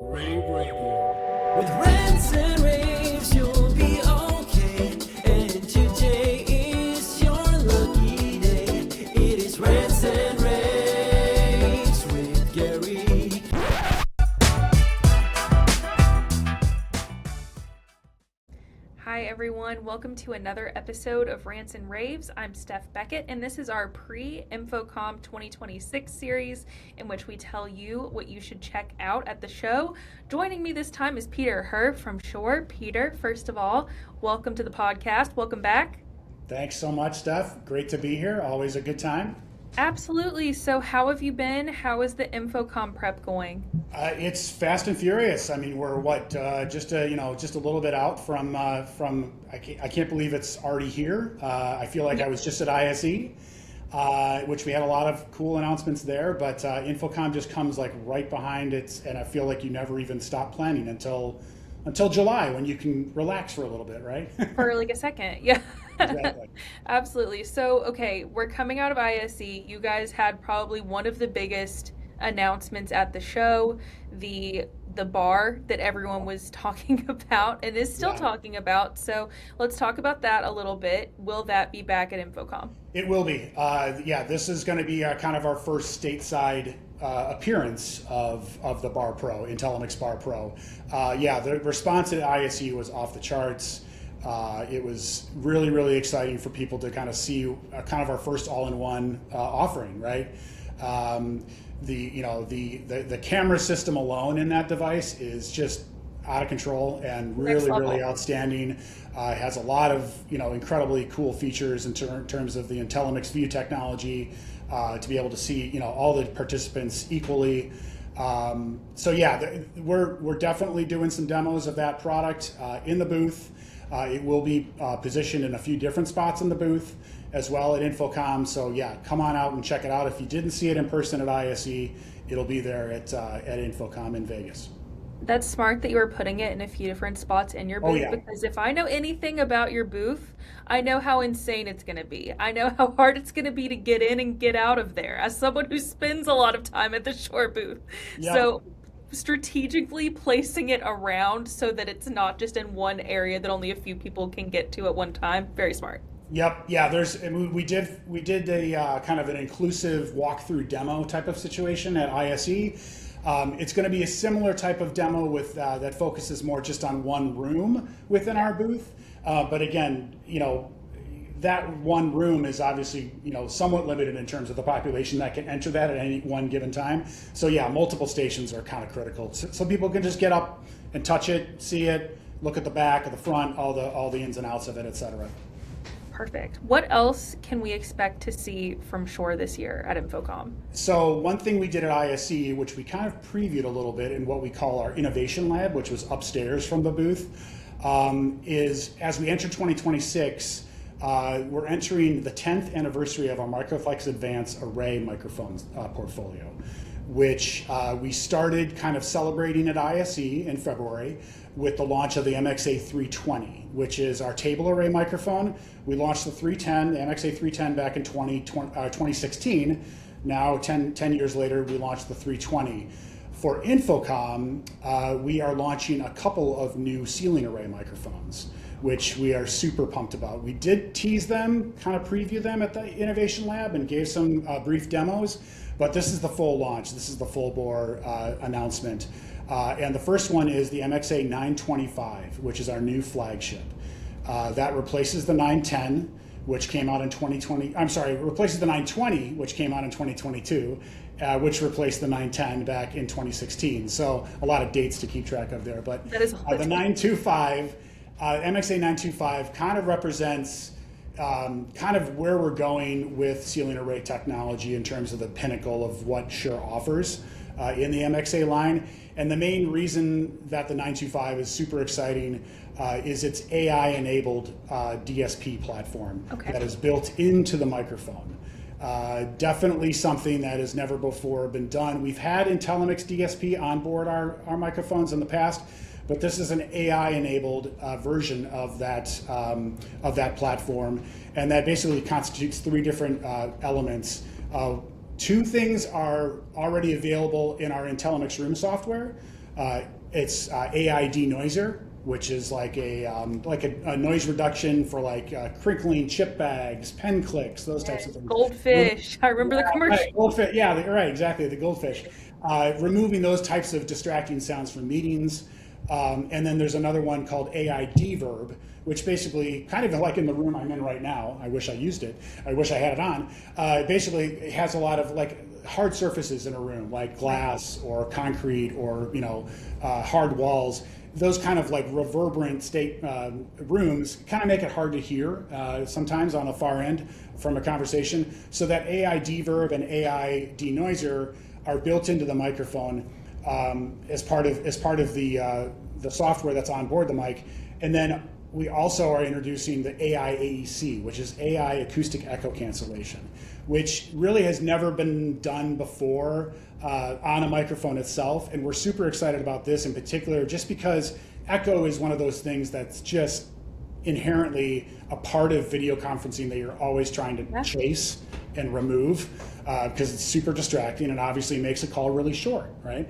rAVe Radio. With rants and raves, you'll be okay. And today is your lucky day. It is rants and raves with Gary. Hi everyone, welcome to another episode of Rants and Raves. I'm Steph Beckett, and this is our pre-InfoComm 2026 series in which we tell you what you should check out at the show. Joining me this time is Peter Herb from Shure. Peter, first of all, welcome to the podcast. Welcome back. Thanks so much, Steph. Great to be here. Always a good time. Absolutely. So how have you been? How is the InfoComm prep going? It's fast and furious. I mean, we're just a little bit out from. I can't believe it's already here. I feel like I was just at ISE, which we had a lot of cool announcements there. But InfoComm just comes like right behind it, and I feel like you never even stop planning until July, when you can relax for a little bit, right? For like a second, yeah. Exactly. Absolutely. So, okay, we're coming out of ISE. You guys had probably one of the biggest announcements at the show, the bar that everyone was talking about and is still talking about. So let's talk about that a little bit. Will that be back at InfoComm? It will be. This is going to be kind of our first stateside appearance of the Bar Pro, IntelliMix Bar Pro. The response at ISE was off the charts. It was really, really exciting for people to kind of see kind of our first all-in-one offering, right? The camera system alone in that device is just out of control and really, really outstanding. It has a lot of incredibly cool features in terms of the IntelliMix View technology, to be able to see all the participants equally. We're definitely doing some demos of that product in the booth. It will be positioned in a few different spots in the booth as well at InfoComm. So come on out and check it out. If you didn't see it in person at ISE, it'll be there at InfoComm in Vegas. That's smart that you were putting it in a few different spots in your booth, because if I know anything about your booth, I know how insane it's going to be. I know how hard it's going to be to get in and get out of there as someone who spends a lot of time at the Shure booth. Yep. So strategically placing it around so that it's not just in one area that only a few people can get to at one time. Very smart. Yep. Yeah. We did a kind of an inclusive walkthrough demo type of situation at ISE. It's going to be a similar type of demo with that focuses more just on one room within our booth. But again, that one room is obviously, somewhat limited in terms of the population that can enter that at any one given time. So multiple stations are kind of critical. So people can just get up and touch it, see it, look at the back or the front, all the ins and outs of it, etc. Perfect. What else can we expect to see from Shure this year at InfoComm? So one thing we did at ISE, which we kind of previewed a little bit in what we call our innovation lab, which was upstairs from the booth, is as we enter 2026, we're entering the 10th anniversary of our Microflex Advance array microphone portfolio, which we started kind of celebrating at ISE in February with the launch of the MXA320, which is our table array microphone. We launched the 310, the MXA310 back in 2016. Now, 10 years later, we launched the 320. For InfoComm, we are launching a couple of new ceiling array microphones, which we are super pumped about. We did tease them, kind of preview them at the Innovation Lab and gave some brief demos, but this is the full launch. This is the full bore announcement. And the first one is the MXA 925, which is our new flagship. That replaces the 910, which came out in 2020. I'm sorry, it replaces the 920, which came out in 2022, which replaced the 910 back in 2016. So a lot of dates to keep track of there. But that is the 925, MXA 925 kind of represents kind of where we're going with ceiling array technology in terms of the pinnacle of what Shure offers in the MXA line. And the main reason that the 925 is super exciting is its AI-enabled DSP platform that is built into the microphone. Definitely something that has never before been done. We've had IntelliMix DSP on board our microphones in the past, but this is an AI-enabled version of that platform, and that basically constitutes three different elements. Two things are already available in our IntelliMix Room software. It's AI denoiser, which is like a noise reduction for like crinkling chip bags, pen clicks, those types of things. Goldfish. I remember the commercial. Right, goldfish. Yeah, right, exactly, the goldfish. Removing those types of distracting sounds from meetings. And then there's another one called AI deverb, which basically, kind of like in the room I'm in right now, I wish I used it, I wish I had it on, basically it has a lot of like hard surfaces in a room, like glass or concrete or hard walls. Those kind of like reverberant state rooms kind of make it hard to hear sometimes on the far end from a conversation. So that AI deverb and AI denoiser are built into the microphone as part of the software that's on board the mic. And then we also are introducing the AI AEC, which is AI acoustic echo cancellation, which really has never been done before on a microphone itself. And we're super excited about this in particular, just because echo is one of those things that's just inherently a part of video conferencing that you're always trying to chase and remove because it's super distracting and obviously makes a call really short, right?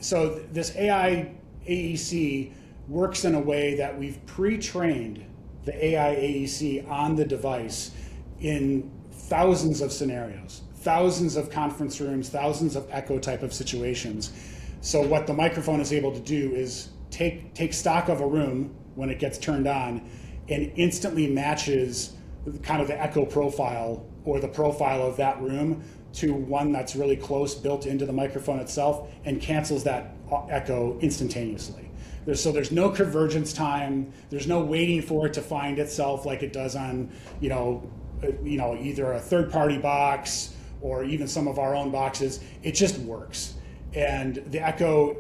So this AI AEC works in a way that we've pre-trained the AI AEC on the device in thousands of scenarios, thousands of conference rooms, thousands of echo type of situations. So what the microphone is able to do is take stock of a room when it gets turned on and instantly matches kind of the echo profile or the profile of that room to one that's really close, built into the microphone itself, and cancels that echo instantaneously. So there's no convergence time. There's no waiting for it to find itself like it does on, either a third-party box or even some of our own boxes. It just works, and the echo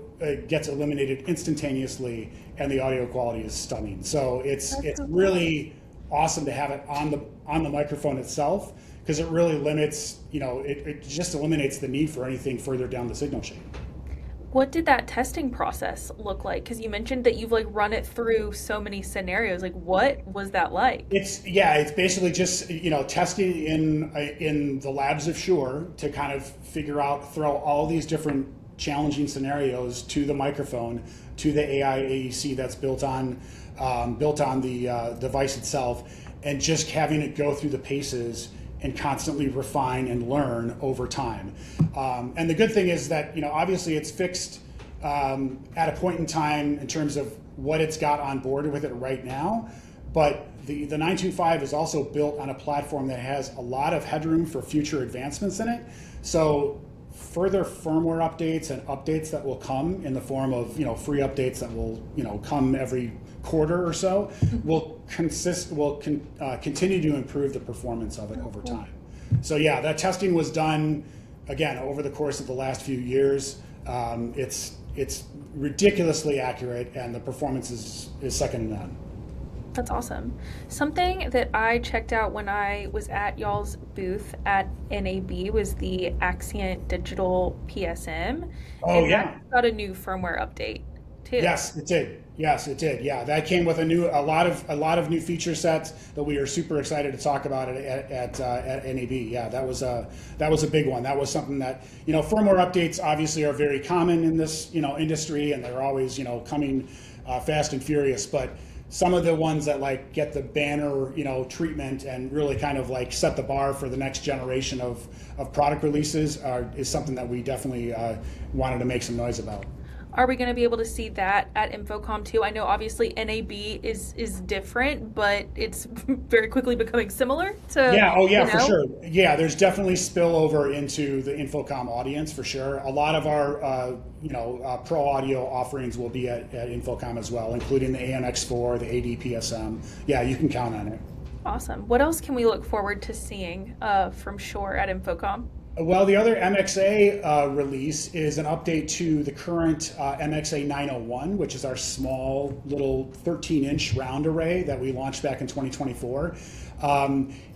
gets eliminated instantaneously, and the audio quality is stunning. So it's really awesome to have it on the microphone itself, because it really limits, it just eliminates the need for anything further down the signal chain. What did that testing process look like? Because you mentioned that you've run it through so many scenarios. What was that like? It's basically just testing in the labs of Shure to kind of figure out, throw all these different challenging scenarios to the microphone, to the AI AEC that's built on the device itself, and just having it go through the paces and constantly refine and learn over time. And the good thing is that, obviously it's fixed at a point in time in terms of what it's got on board with it right now, but the 925 is also built on a platform that has a lot of headroom for future advancements in it. So further firmware updates and updates that will come in the form of free updates that will come every quarter or so will continue to improve the performance of it over time. So yeah, that testing was done again over the course of the last few years. It's ridiculously accurate, and the performance is second to none. That's awesome. Something that I checked out when I was at y'all's booth at NAB was the Axient Digital PSM. Oh, and yeah. That got a new firmware update too. Yes, it did. Yeah, that came with a lot of new feature sets that we are super excited to talk about at NAB. Yeah, that was a big one. That was something that firmware updates obviously are very common in this industry, and they're always coming fast and furious. But some of the ones that get the banner treatment and really kind of set the bar for the next generation of product releases is something that we definitely wanted to make some noise about. Are we going to be able to see that at InfoComm too? I know obviously NAB is different, but it's very quickly becoming similar to. Yeah, for sure. Yeah, there's definitely spillover into the InfoComm audience for sure. A lot of our pro audio offerings will be at InfoComm as well, including the AMX4, the ADPSM. Yeah, you can count on it. Awesome. What else can we look forward to seeing from Shure at InfoComm? Well, the other MXA release is an update to the current MXA 901, which is our small little 13-inch round array that we launched back in 2024.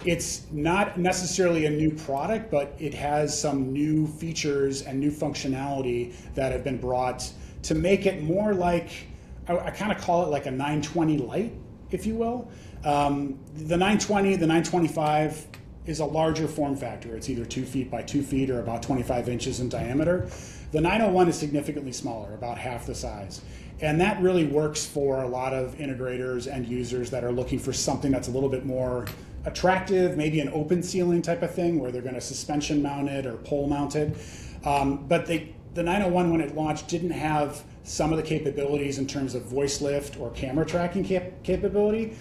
It's not necessarily a new product, but it has some new features and new functionality that have been brought to make it more like, I kind of call it like a 920 Lite, if you will. The 920, the 925, is a larger form factor. It's either 2 feet by 2 feet or about 25 inches in diameter. The 901 is significantly smaller, about half the size. And that really works for a lot of integrators and users that are looking for something that's a little bit more attractive, maybe an open ceiling type of thing where they're going to suspension mount it or pole mount it. But the 901, when it launched, didn't have some of the capabilities in terms of voice lift or camera tracking capability.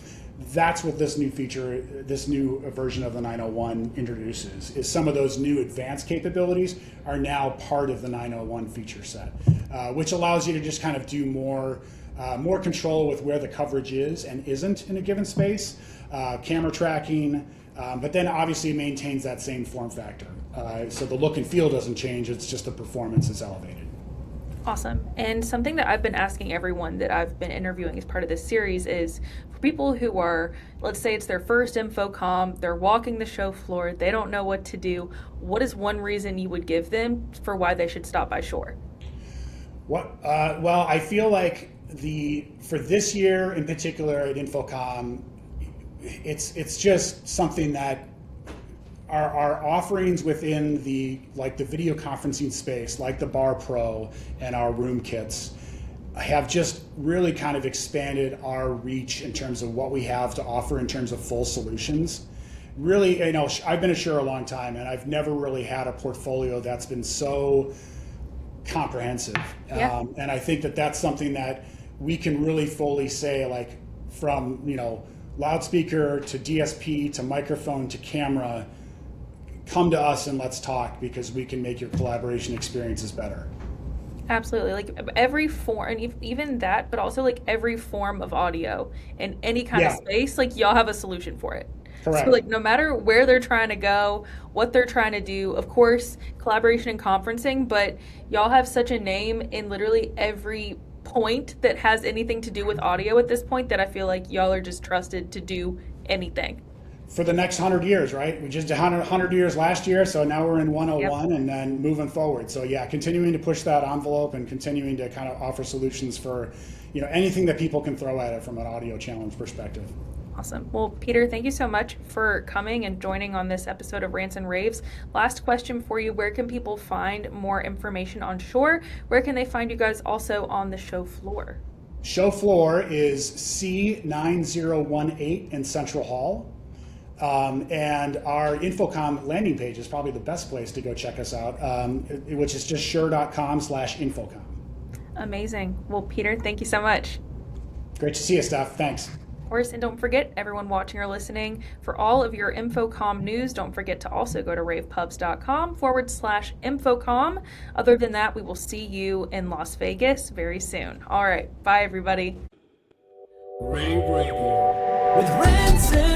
That's what this new feature, this new version of the 901 introduces, is some of those new advanced capabilities are now part of the 901 feature set, which allows you to just kind of do more control with where the coverage is and isn't in a given space, camera tracking, but then obviously maintains that same form factor. So the look and feel doesn't change, it's just the performance is elevated. Awesome. And something that I've been asking everyone that I've been interviewing as part of this series is for people who are, let's say it's their first InfoComm, they're walking the show floor, they don't know what to do. What is one reason you would give them for why they should stop by Shure? Well, I feel like for this year in particular at InfoComm, it's just something that our offerings within the video conferencing space, like the Bar Pro and our room kits, have just really kind of expanded our reach in terms of what we have to offer in terms of full solutions. Really, I've been at Shure a long time, and I've never really had a portfolio that's been so comprehensive. Yeah. And I think that that's something that we can really fully say, like, from loudspeaker to DSP to microphone to camera, come to us and let's talk, because we can make your collaboration experiences better. Absolutely. Like every form, and even that, but also like every form of audio in any kind of space, like y'all have a solution for it. Correct. So like no matter where they're trying to go, what they're trying to do, of course, collaboration and conferencing, but y'all have such a name in literally every point that has anything to do with audio at this point that I feel like y'all are just trusted to do anything. For the next 100 years, right? We just did 100 years last year, so now we're in 101 and then moving forward. So yeah, continuing to push that envelope and continuing to kind of offer solutions for anything that people can throw at it from an audio challenge perspective. Awesome. Well, Peter, thank you so much for coming and joining on this episode of Rants and Raves. Last question for you. Where can people find more information on Shure? Where can they find you guys also on the show floor? Show floor is C9018 in Central Hall. And our InfoComm landing page is probably the best place to go check us out, which is just shure.com/InfoComm. Amazing. Well, Peter, thank you so much. Great to see you, Steph. Thanks. Of course, and don't forget, everyone watching or listening, for all of your InfoComm news, don't forget to also go to ravepubs.com/InfoComm. Other than that, we will see you in Las Vegas very soon. All right. Bye, everybody. rAVe Radio with Rants and